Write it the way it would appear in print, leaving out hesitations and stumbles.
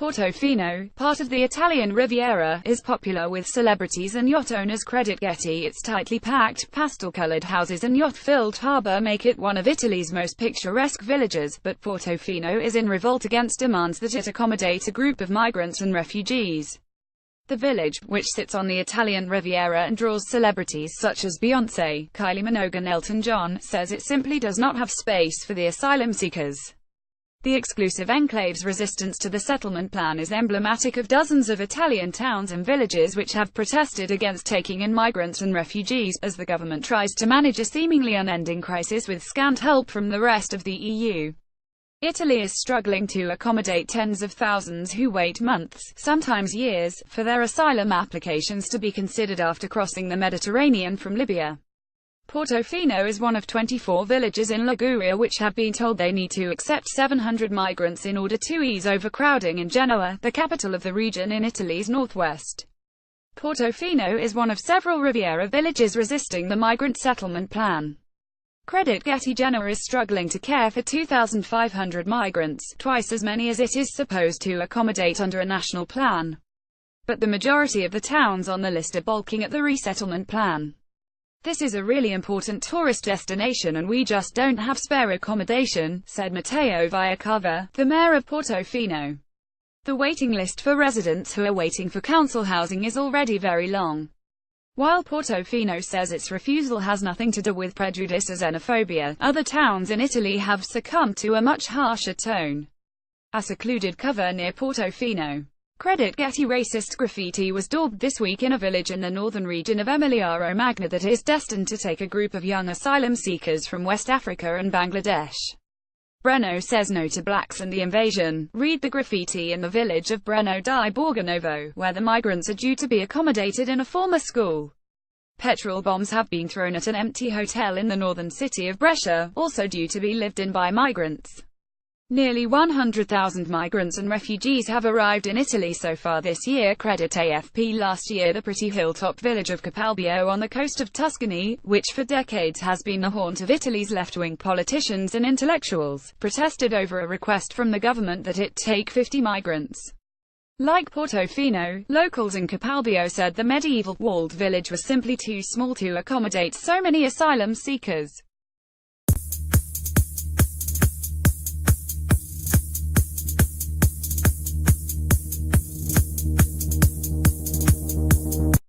Portofino, part of the Italian Riviera, is popular with celebrities and yacht owners. Credit Getty. Its tightly packed, pastel-colored houses and yacht-filled harbour make it one of Italy's most picturesque villages, but Portofino is in revolt against demands that it accommodate a group of migrants and refugees. The village, which sits on the Italian Riviera and draws celebrities such as Beyoncé, Kylie Minogue and Elton John, says it simply does not have space for the asylum seekers. The exclusive enclave's resistance to the settlement plan is emblematic of dozens of Italian towns and villages which have protested against taking in migrants and refugees, as the government tries to manage a seemingly unending crisis with scant help from the rest of the EU. Italy is struggling to accommodate tens of thousands who wait months, sometimes years, for their asylum applications to be considered after crossing the Mediterranean from Libya. Portofino is one of 24 villages in Liguria which have been told they need to accept 700 migrants in order to ease overcrowding in Genoa, the capital of the region in Italy's northwest. Portofino is one of several Riviera villages resisting the migrant settlement plan. Credit Getty. Genoa is struggling to care for 2,500 migrants, twice as many as it is supposed to accommodate under a national plan. But the majority of the towns on the list are balking at the resettlement plan. "This is a really important tourist destination and we just don't have spare accommodation," said Matteo Viacava, the mayor of Portofino. The waiting list for residents who are waiting for council housing is already very long. While Portofino says its refusal has nothing to do with prejudice or xenophobia, other towns in Italy have succumbed to a much harsher tone. A secluded cover near Portofino. Credit Getty. Racist graffiti was daubed this week in a village in the northern region of Emilia-Romagna that is destined to take a group of young asylum seekers from West Africa and Bangladesh. Breno says no to blacks and the invasion. Read the graffiti in the village of Breno di Borgonovo, where the migrants are due to be accommodated in a former school. Petrol bombs have been thrown at an empty hotel in the northern city of Brescia, also due to be lived in by migrants. Nearly 100,000 migrants and refugees have arrived in Italy so far this year. Credit AFP. Last year the pretty hilltop village of Capalbio on the coast of Tuscany, which for decades has been the haunt of Italy's left-wing politicians and intellectuals, protested over a request from the government that it take 50 migrants. Like Portofino, locals in Capalbio said the medieval, walled village was simply too small to accommodate so many asylum seekers.